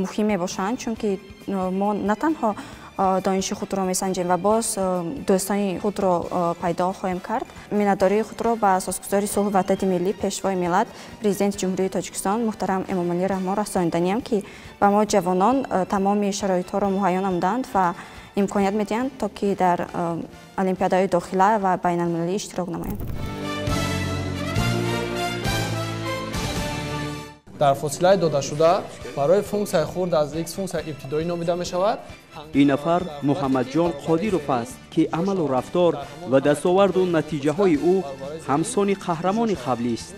муҳим мебошанд, чунки мо на танҳо дониши худро месанҷем ва боз дӯстони худро пайдо хоҳем кард. миннатдории худро ба асосгузори сулҳу ваҳдати миллӣ, пешвои миллат, президенти ҷумҳурии Тоҷикистон муҳтарам Эмомалӣ Раҳмон расониданиям ки ба мо ҷавонон тамоми шароитҳоро муҳайё намуданд ва имконият медиҳанд то ки дар олимпиадаҳои дохила ва байналмилалӣ иштирок намоем. дар фосилаи додашуда барои функсияи хурд аз X функсия ибтидоӣ номида мешавад. ин нафар Муҳаммадҷон Қодиров аст ки амалу рафтор ва дастоварду натиҷаҳои ӯ ҳамсони қаҳрамони қаблист.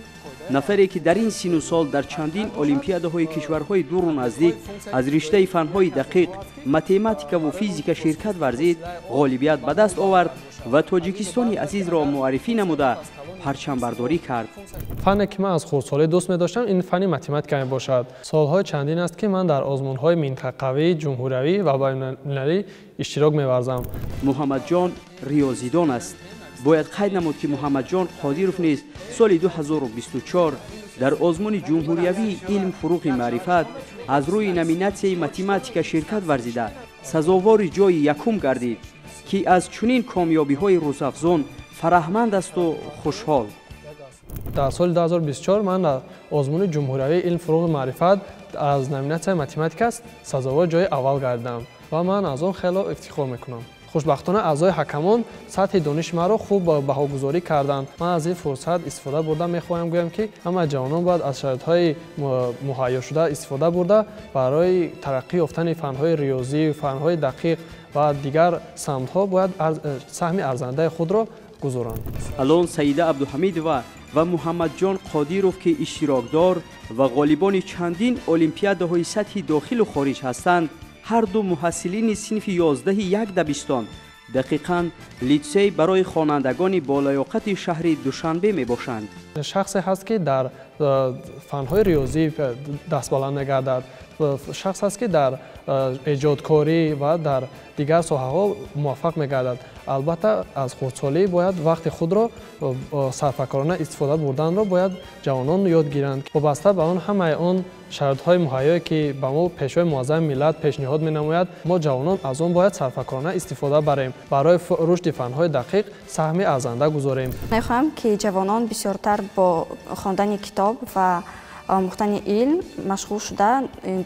нафаре ки дар ин сину сол дар чандин олимпиадаҳои кишварҳои дуру наздик аз риштаи фанҳои дақиқ, математикаву физика ширкат варзид, ғолибият ба даст овард ва Тоҷикистони азизро муаррифӣ намуда парчамбардорӣ кард. фане ки ман аз хурдсолӣ дӯст медоштам, ин фани математика мебошад. солҳои чандин аст ки ман дар озмунҳои минтақавӣ, ҷумҳуриявӣ ва байналмилалӣ иштирок меварзам. Муҳаммадҷон риёзидон аст. бояд қайд намуд ки Муҳаммадҷон Қодиров низ соли 2024 дар озмуни ҷумҳуриявии илм, фуруғи маърифат аз рӯи номинатсияи математика ширкат варзида сазовори ҷои якум гардид ки аз чунин комёбиҳои рӯзафзон фараҳманд асту хушҳол. дар соли 2024 ман дар озмуни ҷумҳуриявии илм, фуруғи маърифат аз номинатсияи математика сазовори ҷои аввал гардидам ва ман аз он хело ифтихор мекунам. хушбахтона аъзои ҳакамон сатҳи дониши маро хуб баҳогузорӣ карданд. ман аз ин фурсат истифода бурда мехоҳам гӯям ки ҳама ҷавонон бояд аз шароитҳои муҳайёшуда истифода бурда барои тараққӣ ёфтани фанҳои риёзӣ, фанҳои дақиқ ва дигар самтҳо бояд саҳми арзандаи худро гузоранд. алон Саида Абдухамидова ва Муҳаммадҷон Қодиров ки иштирокдор ва ғолибони чандин олимпиадаҳои сатҳи дохилу хориҷ ҳастанд, ҳар ду муҳассилини синфи 11 як дабистон, дақиқан литсей барои хонандагони болаёқати шаҳри Душанбе мебошанд. шахсе ҳаст ки дар фанҳои риёзӣ дастбаланд мегардад шахс аст ки дар эҷодкорӣ ва дар дигар соҳаҳо муваффақ мегардад. албатта аз хурдсолӣ бояд вақти худро сарфакорона истифода бурданро бояд ҷавонон ёд гиранд. вобаста ба он ҳамаи он шароитҳои муҳайёе ки ба мо пешвои муаззами миллат пешниҳод менамояд, мо ҷавонон аз он бояд сарфакорона истифода барем, барои рушди фанҳои дақиқ саҳми арзанда гузорем. мехоҳам ки ҷавонон бисёртар бо хондани китоб ва омӯхтани илм машғул шуда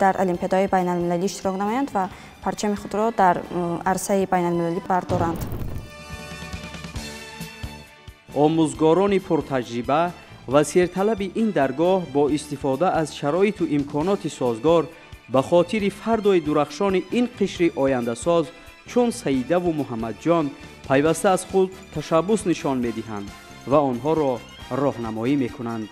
дар олимпиадаҳои байналмилалӣ иштирок намоянд ва парчами худро дар арсаи байналмилалӣ бардоранд. омӯзгорони пуртаҷриба ва серталаби ин даргоҳ бо истифода аз шароиту имконоти созгор ба хотири фардои дурахшони ин қишри ояндасоз чун Саидаву Муҳаммадҷон пайваста аз худ ташаббус нишон медиҳанд ва онҳоро роҳнамоӣ мекунанд.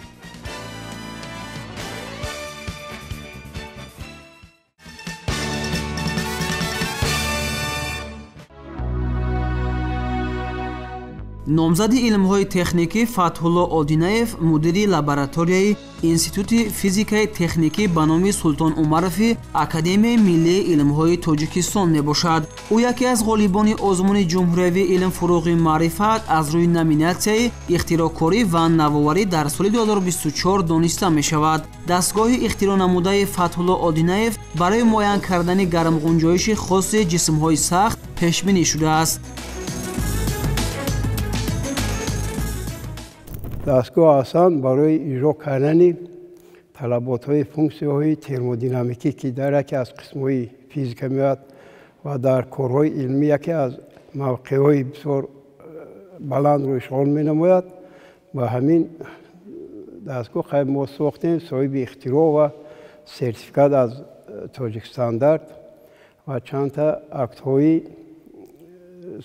номзади илмҳои техникӣ Фатҳулло Одинаев мудири лабораторияи Институти физикаи техникӣ ба номи Султон Умарови Академияи миллии илмҳои Тоҷикистон мебошад. ӯ яке аз ғолибони озмуни ҷумҳуриявии илмфурӯғи маърифат аз рӯи номинатсияи ихтироъкорӣ ва навоварӣ дар соли 2024 дониста мешавад. дастгоҳи ихтироънамудаи Фатҳулло Одинаев барои муайян кардани гармғунҷоиши хоси ҷисмҳои сахт пешбинӣ шудааст. дастгоҳ асан барои иҷро кардани талаботҳои функсияҳои термодинамикӣ ки дар яке аз қисмҳои физика меояд ва дар корҳои илмӣ яке аз мавқеъҳои бисёр баландро ишғол менамояд. ба ҳамин дастгоҳ мо сохтем соҳиби ихтироъ ва сертификат аз Тоҷикстандарт ва чандта актҳои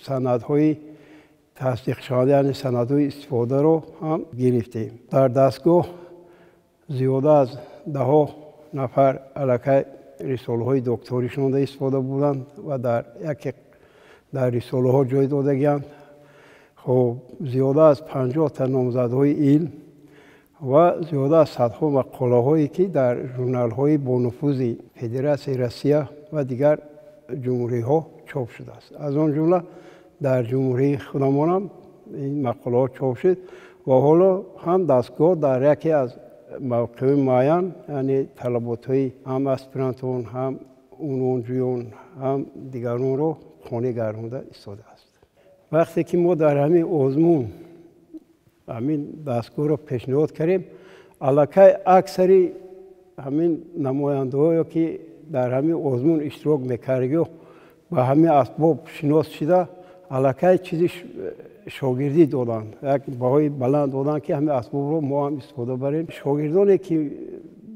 санадҳои тасдиқшаванда, яъне санадҳои истифодаро ҳам гирифтем. дар дастгоҳ зиёда аз 10 нафар аллакай рисолаҳои докторӣ шунда истифода бурданд ва дар рисолаҳо ҷой додагиянд. хоб зиёда аз 50 та номзадҳои илм ва зиёда аз садҳо мақолаҳое ки дар журналҳои бонуфузи Федератсияи Россия ва дигар ҷумҳуриҳо чоп шудааст. аз он ҷумла дар ҷумҳурии худамонам ин мақолаҳо чоп шуд ва ҳоло ҳам дастгоҳ дар яке аз мавқеъҳои муайян, яъне талаботҳои ҳам аспирантон, ҳам унвонҷӯён, ҳам дигаронро қонеъ гардонда истодааст. вақте ки мо дар ҳамин озмун ҳамин дастгоҳро пешниҳод кардем, аллакай аксари ҳамин намояндаҳое ки дар ҳамин озмун иштирок мекардем ба ҳамин асбоб шинос шуда аллакай чизи шогирдӣ доданд, як баҳои баланд доданд ки ҳамин асбобро мо ҳам истифода барем. шогирдоне ки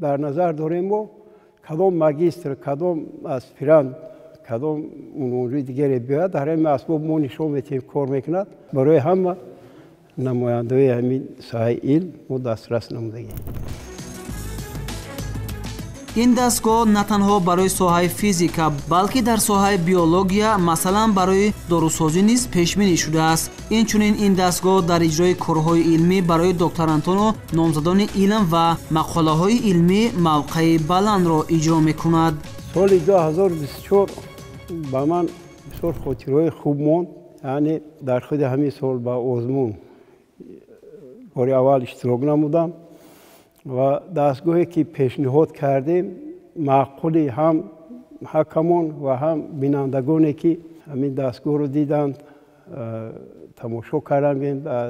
дар назар дорем мо, кадом магистр, кадом аспирант, кадом унвонҷӯи дигаре биёяд, дар ҳамин асбоб мо нишон метиҳем кор мекунад. барои ҳама намояндаҳои ҳамин соҳаи илм мо дастрас намудагем. ин дастгоҳ на танҳо барои соҳаи физика, балки дар соҳаи биология, масалан барои дорусозӣ низ пешбинӣ шудааст. инчунин ин дастгоҳ дар иҷрои корҳои илмӣ барои докторантону номзадони илм ва мақолаҳои илмӣ мавқеи баландро иҷро мекунад. соли 2024 ба ман бисёр хотирҳои хуб монд. яъне дар худи ҳамин сол ба озмун бори аввал иштирок намудам ва дастгоҳе ки пешниҳод кардем маъқули ҳам ҳакамон ва ҳам бинандагоне ки ҳамин дастгоҳро диданд, тамошо карданд дар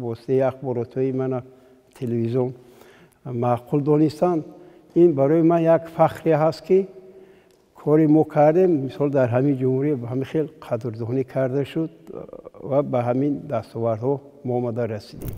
воситаи ахборотҳои мана телевизион маъқул донистанд. ин барои ман як фахре ҳаст ки кори мо кардем, мисол дар ҳамин ҷумҳурӣ ба ҳамин хел қадрдонӣ карда шуд ва ба ҳамин дастовардҳо мо омада расидем.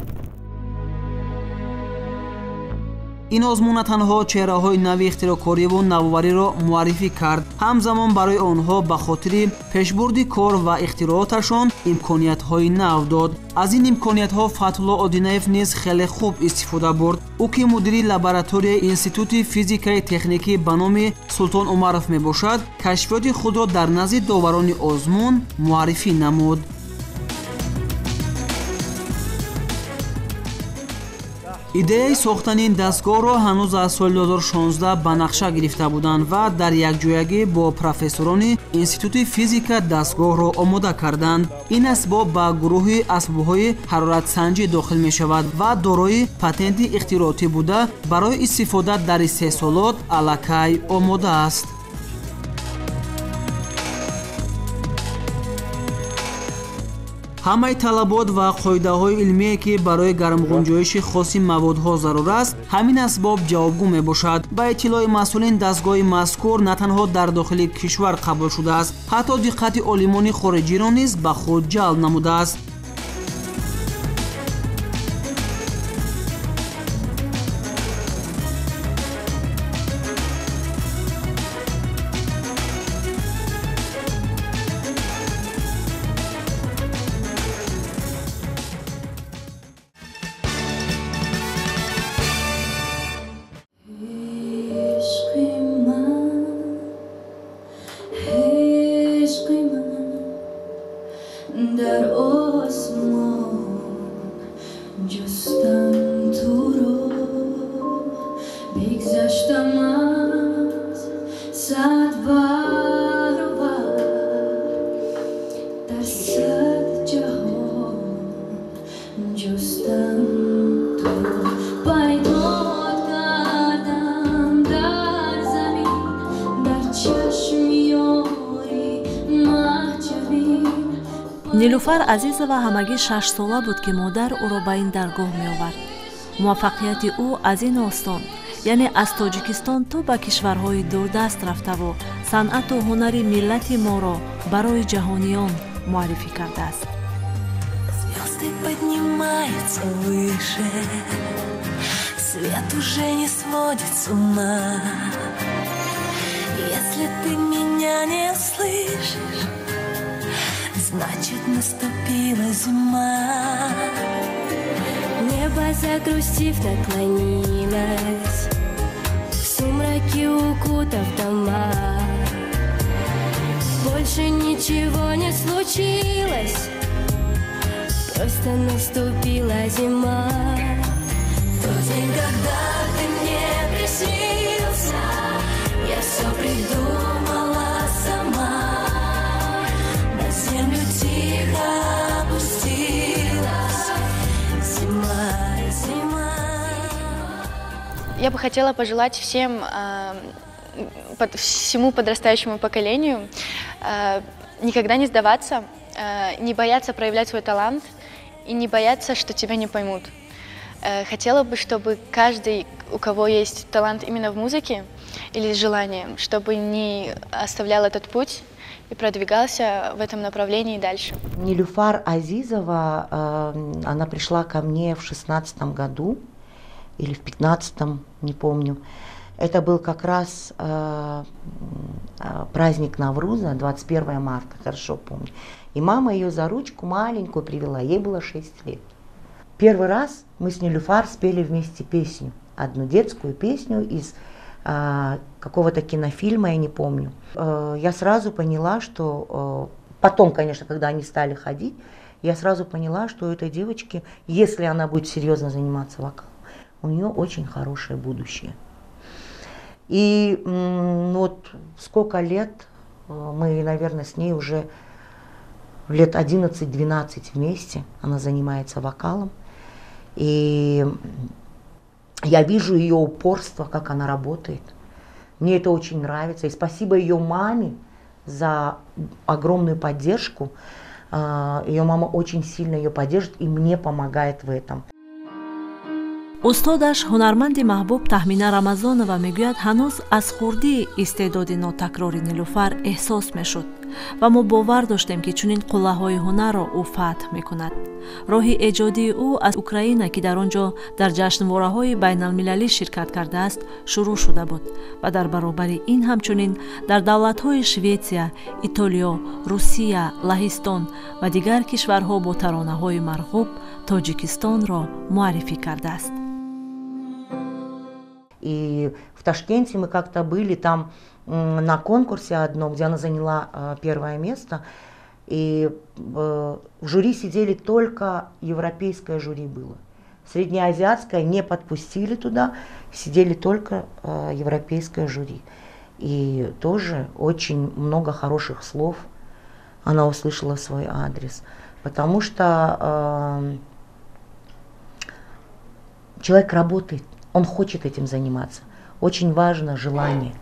ин озмун на танҳо чеҳраҳои нави ихтироъкориву навовариро муаррифӣ кард, ҳамзамон барои онҳо ба хотири пешбурди кор ва ихтирооташон имкониятҳои нав дод. аз ин имкониятҳо Фатҳулло Одинаев низ хеле хуб истифода бурд. ӯ ки мудири лабораторияи Институти физикаи техникӣ ба номи Султон Умаров мебошад, кашфиёти худро дар назди доварони озмун муаррифӣ намуд. идеяи сохтани ин дастгоҳро ҳанӯз аз соли 2016 ба нақша гирифта буданд ва дар якҷоягӣ бо профессорони институти физика дастгоҳро омода карданд. ин асбоб ба гурӯҳи асбобҳои ҳароратсанҷӣ дохил мешавад ва дорои патенти ихтироъотӣ буда барои истифода дар истеҳсолот аллакай омода аст. ҳамаи талабот ва қоидаҳои илмие ки барои гармғунҷоиши хоси маводҳо зарур аст, ҳамин асбоб ҷавобгӯ мебошад. ба иттилои масъулин дастгоҳи мазкур на танҳо дар дохили кишвар қабул шудааст, ҳатто диққати олимони хориҷиро низ ба худ ҷалб намудааст. нилуфар азизова ҳамагӣ 6 сола буд ки модар ӯро ба ин даргоҳ меовард. муваффақияти ӯ аз ин остон, яъне аз тоҷикистон то ба кишварҳои дурдаст рафтаву санъату ҳунари миллати моро барои ҷаҳониён муаррифӣ кардааст. Звезды поднимаются выше, свет уже не сводит с ума. Если ты меня не услышишь, значит, наступила зима. Небо, загрустив, наклонилось, в сумраке укутав дома. Больше ничего не случилось, просто наступила зима. Тот день, когда ты мне приснился, я все придумала сама. На землю тихо опустилась зима, зима. Я бы хотела пожелать всему подрастающему поколению никогда не сдаваться, не бояться проявлять свой талант и не бояться, что тебя не поймут. Хотела бы, чтобы каждый, у кого есть талант именно в музыке или желание, чтобы не оставлял этот путь и продвигался в этом направлении дальше. Нилуфар Азизова, она пришла ко мне в 16 году или в 15-м, не помню. Это был как раз праздник Навруза, 21 марта, хорошо помню. И мама ее за ручку маленькую привела, ей было 6 лет. Первый раз мы с Нилуфар спели вместе песню, одну детскую песню из какого-то кинофильма, я не помню. Я сразу поняла, что... Потом, конечно, когда они стали ходить, я сразу поняла, что у этой девочки, если она будет серьезно заниматься вокалом, у нее очень хорошее будущее. И вот сколько лет, мы, наверное, с ней уже лет 11-12 вместе, она занимается вокалом. И я вижу ее упорство, как она работает. Мне это очень нравится. И спасибо ее маме за огромную поддержку. Ее мама очень сильно ее поддержит и мне помогает в этом. устодаш ҳунарманди маҳбуб таҳмина рамазонова мегӯяд ҳанӯз аз хурдии истеъдоди нотакрори нилуфар эҳсос мешуд ва мо бовар доштем ки чунин қуллаҳои ҳунарро ӯ фатҳ мекунад. роҳи эҷодии ӯ аз Украина, ки дар он ҷо дар ҷашнвораҳои байналмилалӣ ширкат кардааст, шурӯъ шуда буд ва дар баробари ин ҳамчунин дар давлатҳои Шветсия, Итолиё, Русия, Лаҳистон ва дигар кишварҳо бо таронаҳои марғуб Тоҷикистонро муаррифӣ кардааст. И в Ташкенте мы как-то были там на конкурсе одном, где она заняла первое место. И в жюри сидели только европейское жюри было. среднеазиатское не подпустили туда, сидели только европейское жюри. И тоже очень много хороших слов она услышала в свой адрес. Потому что человек работает, он хочет этим заниматься. Очень важно желание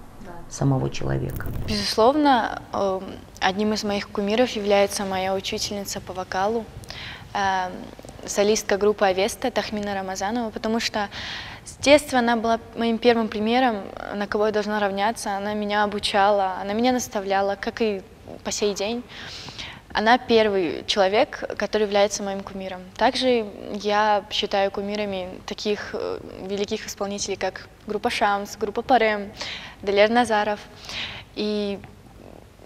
самого человека. Безусловно, одним из моих кумиров является моя учительница по вокалу, солистка группы «Авеста» Тахмина Рамазанова, потому что с детства она была моим первым примером, на кого я должна равняться. Она меня обучала, она меня наставляла, как и по сей день. Она первый человек, который является моим кумиром. Также я считаю кумирами таких великих исполнителей, как группа «Шамс», группа «Парем», Далер Назаров. И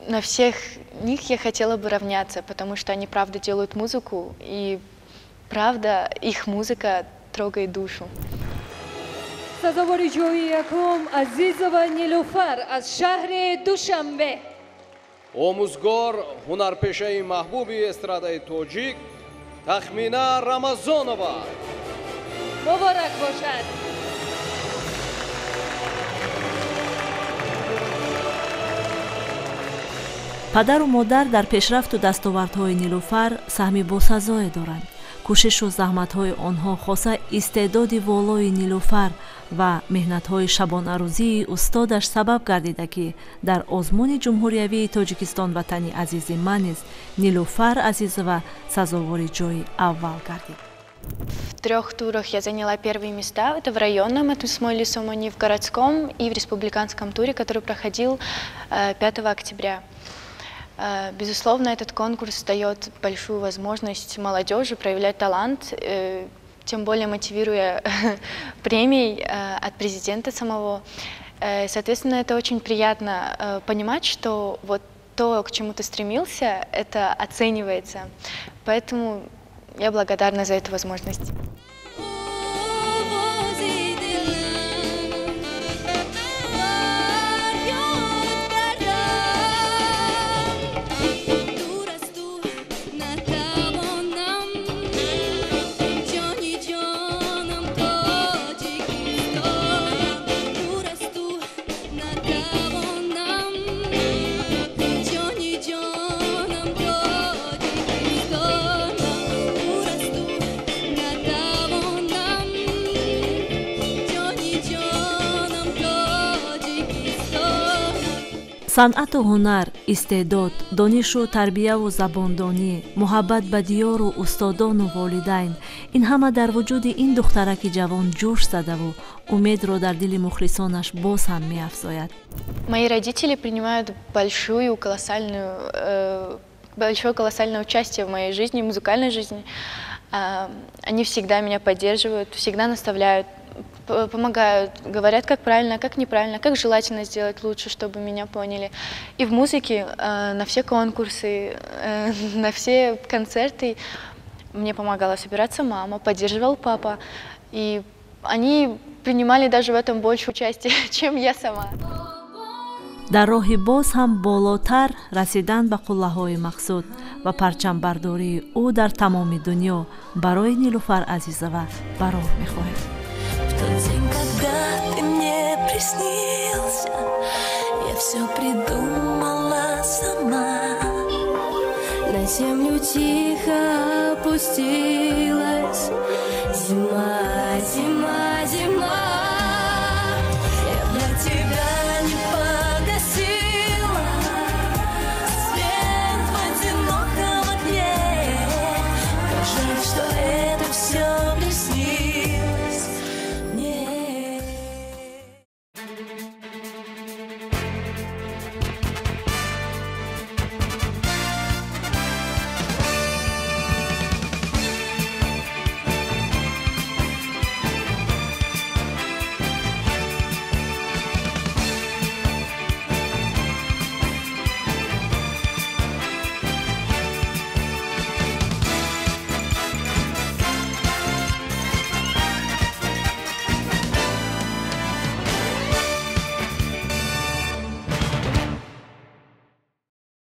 на всех них я хотела бы равняться, потому что они правда делают музыку, и правда их музыка трогает душу. сазовори ҷои якум Азизова Нилуфар аз шаҳри Душанбе. омӯзгор ҳунарпешаи маҳбуби эстрадаи тоҷик Тахмина Рамазонова. муборак бошад. падару модар дар пешрафту дастовардҳои Нилуфар саҳми босазое доранд. кӯшишу заҳматҳои онҳо хоса истеъдоди волои Нилуфар ва меҳнатҳои шабонарӯзии устодаш сабаб гардида ки дар озмуни ҷумҳуриявии Тоҷикистон ватани азизи ман низ Нилуфар Азизова сазовори ҷои аввал гардид. В 3 турах я заняла первые места. Это в районном, это Смойле Сомони, в городском и в республиканском туре, который проходил 5 октября. Безусловно, этот конкурс дает большую возможность молодежи проявлять талант, тем более мотивируя премией от президента самого. Соответственно, это очень приятно понимать, что вот то, к чему ты стремился, это оценивается. Поэтому я благодарна за эту возможность. санъату ҳунар, истеъдод, донишу тарбияву забондонӣ, муҳаббат ба диёру устодону волидайн — ин ҳама дар вуҷуди ин духтараки ҷавон ҷӯш задаву умедро дар дили мухлисонаш боз ҳам меафзояд. Мои родители принимают большое колоссальное участие в моей жизни, музыкальной жизни. Они всегда меня поддерживают, всегда наставляют, помогают, говорят, как правильно, как неправильно, как желательно сделать лучше, чтобы меня поняли. И в музыке, на все конкурсы, на все концерты мне помогала собираться мама, поддерживал папа. И они принимали даже в этом больше участия, чем я сама. дар роҳи боз ҳам болотар расидан ба қуллаҳои мақсуд ва парчамбардории ӯ дар тамоми дунё барои Нилуфар Азизова барор мехоҳем. В тот день, когда ты мне приснился, я все придумала сама. На землю тихо опустилась зима, зима, зима.